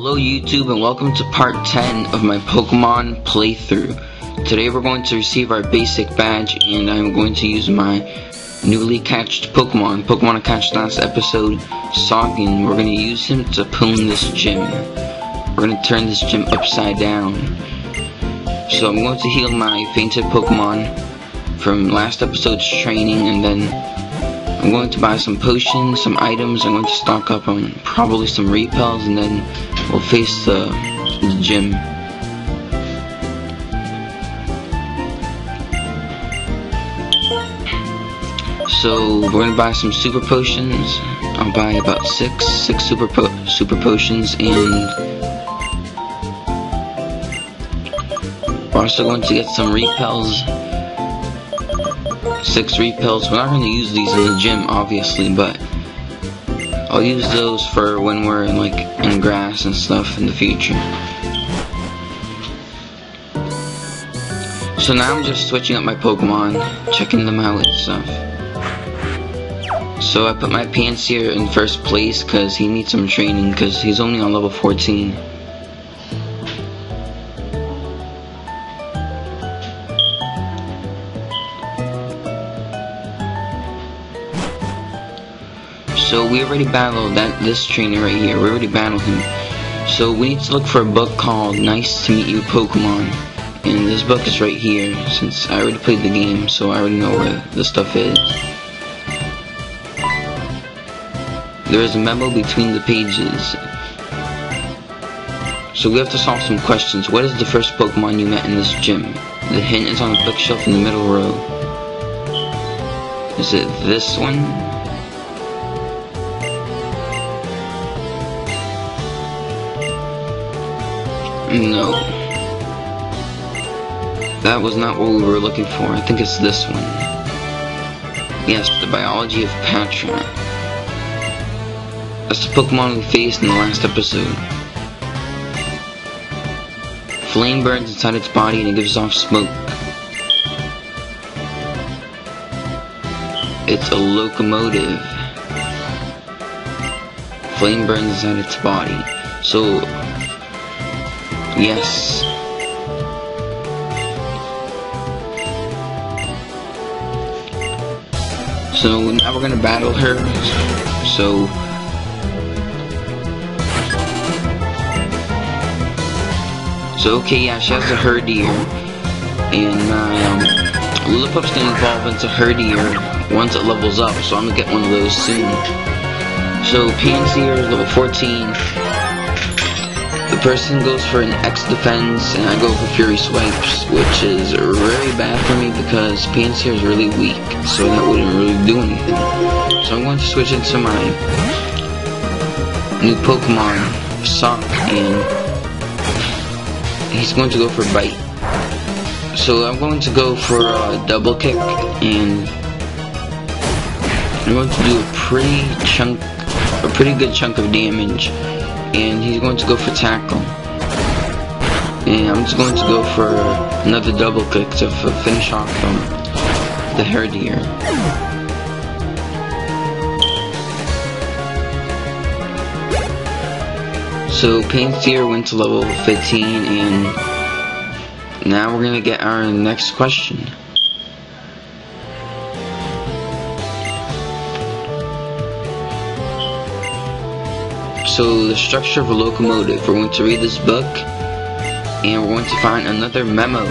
Hello YouTube and welcome to part 10 of my Pokemon playthrough. Today we're going to receive our basic badge and I'm going to use my newly catched Pokemon I catched last episode, Soggin. We're going to use him to pwn this gym. We're going to turn this gym upside down. So I'm going to heal my fainted Pokemon from last episode's training, and then I'm going to buy some potions, some items. I'm going to stock up on probably some repels, and then we'll face the gym. So we're going to buy some super potions. I'll buy about six super potions, and we're also going to get some repels. 6 repels. We're not going to use these in the gym, obviously, but I'll use those for when we're in grass and stuff in the future. So now I'm just switching up my Pokemon, checking them out and stuff. So I put my Herdier in first place because he needs some training because he's only on level 14. So we already battled this trainer right here. We already battled him. So we need to look for a book called Nice to Meet You Pokemon. And this book is right here, since I already played the game, so I already know where the stuff is. There is a memo between the pages. So we have to solve some questions. What is the first Pokemon you met in this gym? The hint is on the bookshelf in the middle row. Is it this one? No. That was not what we were looking for. I think it's this one. Yes, the biology of Patra. That's the Pokemon we faced in the last episode. Flame burns inside its body and it gives off smoke. It's a locomotive. Flame burns inside its body. So yes. So now we're gonna battle her. So okay, yeah, she has a Herdier, and Lillipup's gonna evolve into Herdier once it levels up. So I'm gonna get one of those soon. So Herdier is level 14. The person goes for an X defense, and I go for Fury Swipes, which is really bad for me because Herdier is really weak, so that wouldn't really do anything. So I'm going to switch into my new Pokemon, Sock, and he's going to go for Bite. So I'm going to go for a double kick, and I'm going to do a pretty good chunk of damage. And he's going to go for Tackle. And I'm just going to go for another double kick to finish off the Herdier. So Herdier went to level 15, and now we're gonna get our next question. So the structure of a locomotive. We're going to read this book, and we're going to find another memo.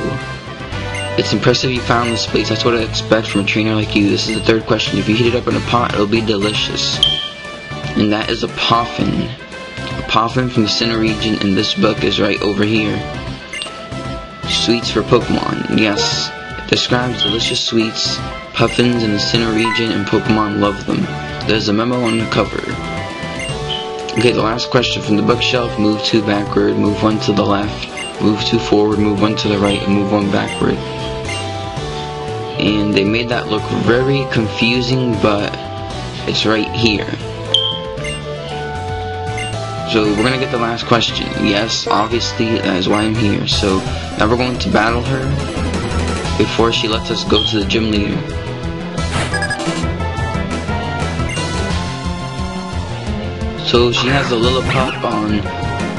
It's impressive you found this place. That's what I expect from a trainer like you. This is the third question. If you heat it up in a pot, it'll be delicious. And that is a Poffin. A Poffin from the center region, and this book is right over here. Sweets for Pokemon. Yes. It describes delicious sweets, puffins in the center region, and Pokemon love them. There's a memo on the cover. Okay, the last question from the bookshelf. Move 2 backward, move 1 to the left, move 2 forward, move 1 to the right, and move 1 backward. And they made that look very confusing, but it's right here. So we're gonna get the last question. Yes, obviously, that is why I'm here. So now we're going to battle her before she lets us go to the gym leader. So she has a Lillipup on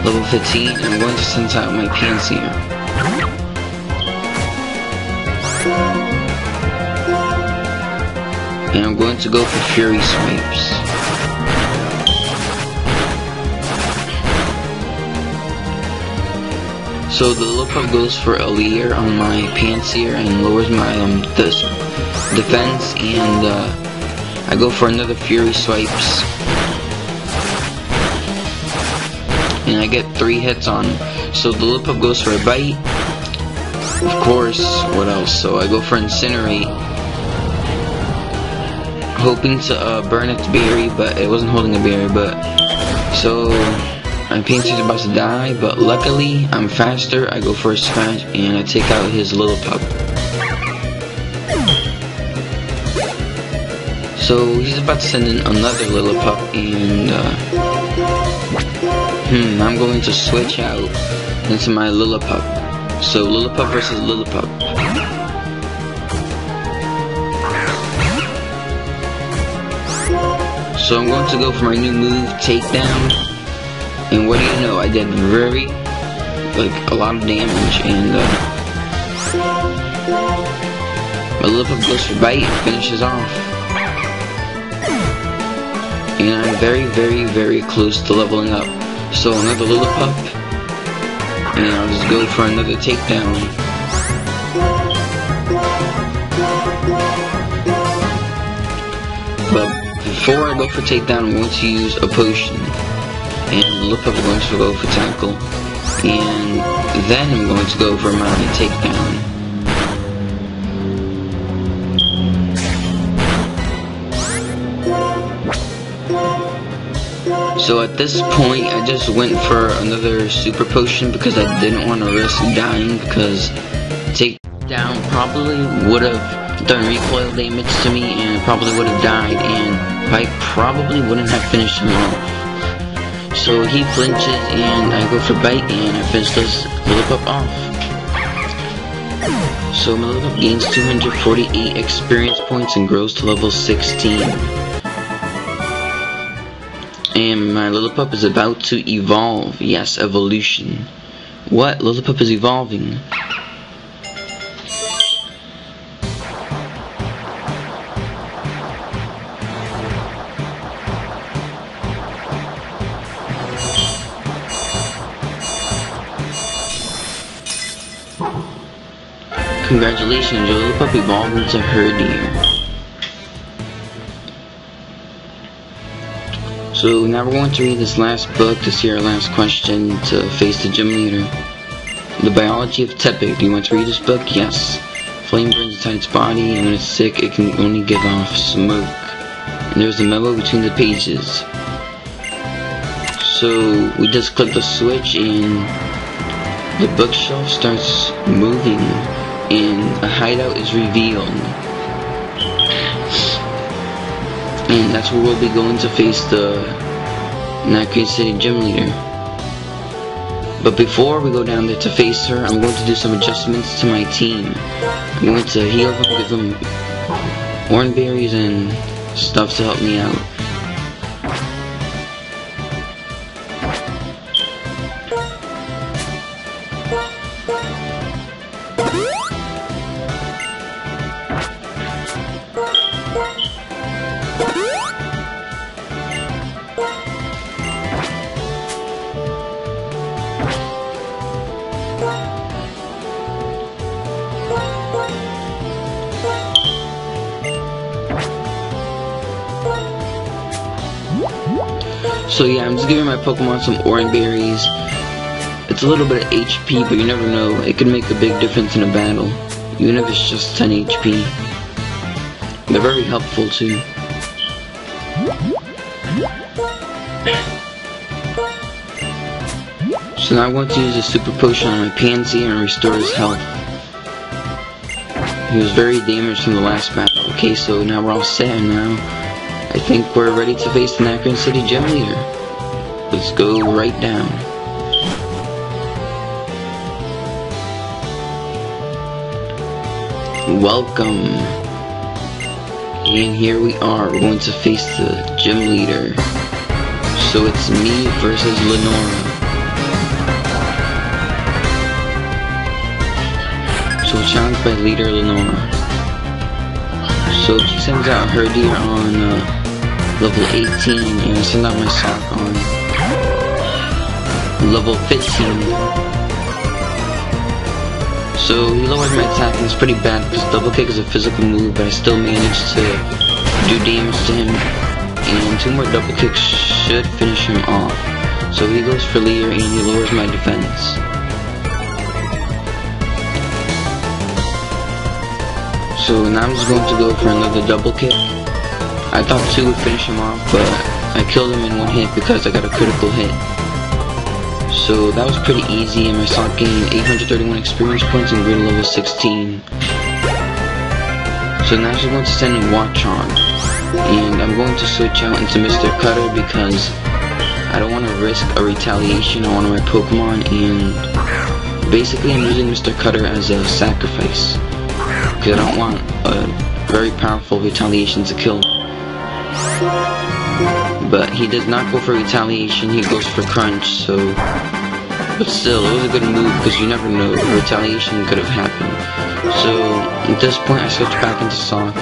level 15, and I'm going to send out my Panseer. And I'm going to go for Fury Swipes. So the Lillipup goes for a leer on my Panseer and lowers my defense, and I go for another Fury Swipes. And I get 3 hits on him. So the Lillipup goes for a bite. Of course, what else? So I go for Incinerate, hoping to burn its berry, but it wasn't holding a berry. But so my Panseer's about to die, but luckily I'm faster. I go for a Scratch and I take out his Lillipup. So he's about to send in another Lillipup, and I'm going to switch out into my Lillipup. So Lillipup versus Lillipup. So I'm going to go for my new move, Takedown. And what do you know, I did a lot of damage, and my Lillipup goes for Bite and finishes off. And I'm very close to leveling up. So another Lillipup, and I'll just go for another Takedown. But before I go for Takedown, I'm going to use a potion. And Lillipup is going to go for Tackle. And then I'm going to go for my Takedown. So at this point, I just went for another Super Potion because I didn't want to risk dying, because Takedown probably would have done recoil damage to me and probably would have died, and I probably wouldn't have finished him off. So he flinches and I go for Bite and I finish this Lillipup off. So my Lillipup gains 248 experience points and grows to level 16. And my Lillipup is about to evolve. Yes, evolution. What? Lillipup is evolving. Congratulations, your Lillipup evolved into Herdier. So now we're going to read this last book to see our last question to face the gym leader. The Biology of Tepig. Do you want to read this book? Yes. Flame burns inside its body, and when it's sick, it can only give off smoke. And there's a memo between the pages. So we just click the switch, and the bookshelf starts moving, and a hideout is revealed. And that's where we'll be going to face the Nacrene City Gym leader. But before we go down there to face her, I'm going to do some adjustments to my team. I'm going to heal them, give them orange berries and stuff to help me out. So yeah, I'm just giving my Pokemon some orange berries. It's a little bit of HP, but you never know. It can make a big difference in a battle, even if it's just 10 HP. They're very helpful too. So now I'm going to use a Super Potion on my Panseer and restore his health. He was very damaged from the last battle. Okay, so now we're all set, and now I think we're ready to face the Nacrene City Gym leader. Let's go right down. Welcome. And here we are. We're going to face the gym leader. So it's me versus Lenora. challenged by leader Lenora. So she sends out Herdier on level 18, and I send out my sock on level 15. So he lowers my attack, and it's pretty bad because double kick is a physical move, but I still managed to do damage to him, and 2 more double kicks should finish him off. So he goes for Leer, and he lowers my defense. So now I'm just going to go for another double kick. I thought 2 would finish him off, but I killed him in 1 hit because I got a critical hit. So that was pretty easy, and my sock gained 831 experience points and grew to level 16. So now she's going to send Watch on, and I'm going to switch out into Mr. Cutter because I don't want to risk a retaliation on one of my Pokemon, and basically I'm using Mr. Cutter as a sacrifice because I don't want a very powerful retaliation to kill. But he does not go for retaliation, he goes for crunch, so... But still, it was a good move because you never know, retaliation could have happened. So, at this point I switch back into Sock.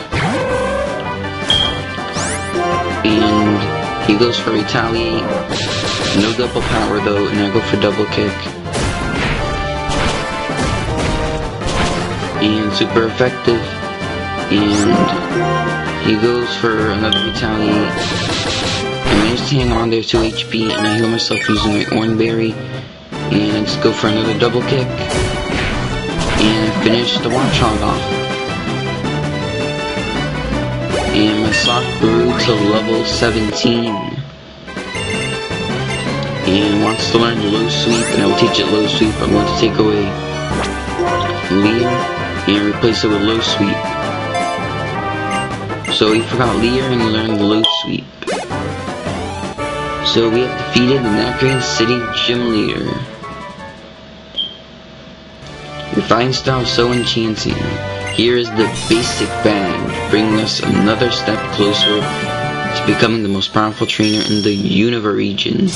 And he goes for Retaliate. No double power though, and I go for double kick. And super effective. And he goes for another Retaliate. I managed to hang on there 2 HP, and I heal myself using my Orange Berry. And I just go for another double kick. And finish the Watchog off. And my Sock grew to level 17. And wants to learn Low Sweep, and I will teach it Low Sweep. I'm going to take away Leer and replace it with Low Sweep. So he forgot Leer and he learned Low Sweep. So we have defeated the Nacrene City Gym leader. Your fine style so enchanting. Here is the basic bag, bringing us another step closer to becoming the most powerful trainer in the Unova region.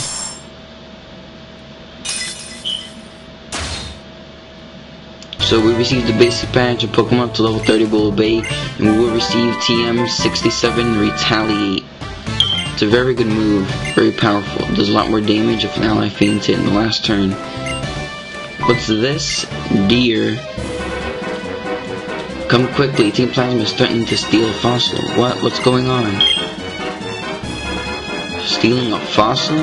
So we received the basic badge of Pokemon up to level 30 will obey, and we will receive TM 67 Retaliate. It's a very good move, very powerful. Does a lot more damage if an ally fainted in the last turn. What's this? Deer. Come quickly, Team Plasma is threatening to steal a fossil. What? What's going on? Stealing a fossil?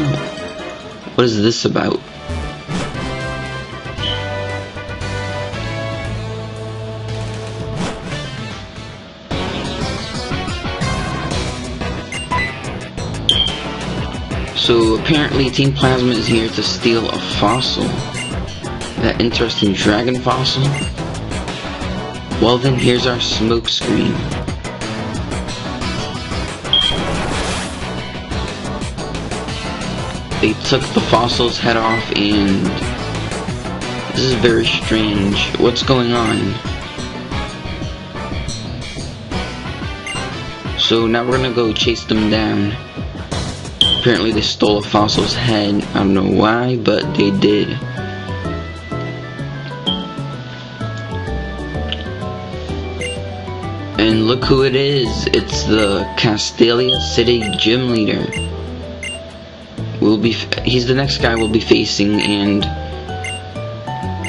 What is this about? So apparently Team Plasma is here to steal a fossil. That interesting dragon fossil? Well then, here's our smoke screen. They took the fossil's head off, and this is very strange. What's going on? So now we're gonna go chase them down. Apparently they stole a fossil's head. I don't know why, but they did. And look who it is. It's the Castelia City Gym leader. He's the next guy we'll be facing, and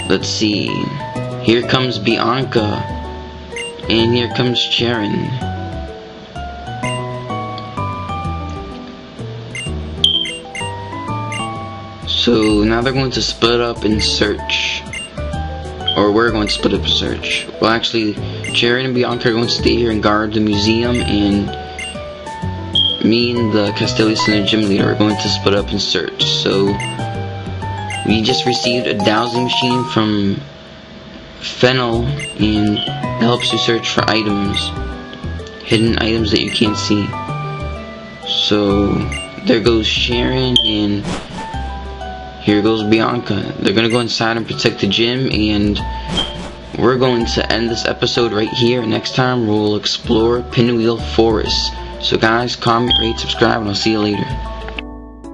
let's see. Here comes Bianca, and here comes Sharon. So now they're going to split up and search. Or we're going to split up and search. Well, actually, Sharon and Bianca are going to stay here and guard the museum, and me and the Castelia City Gym leader are going to split up and search. So we just received a dowsing machine from Fennel, and it helps you search for items, hidden items that you can't see. So there goes Sharon, and here goes Bianca. They're gonna go inside and protect the gym, and we're going to end this episode right here. Next time we'll explore Pinwheel Forest. So guys, comment, rate, subscribe, and I'll see you later.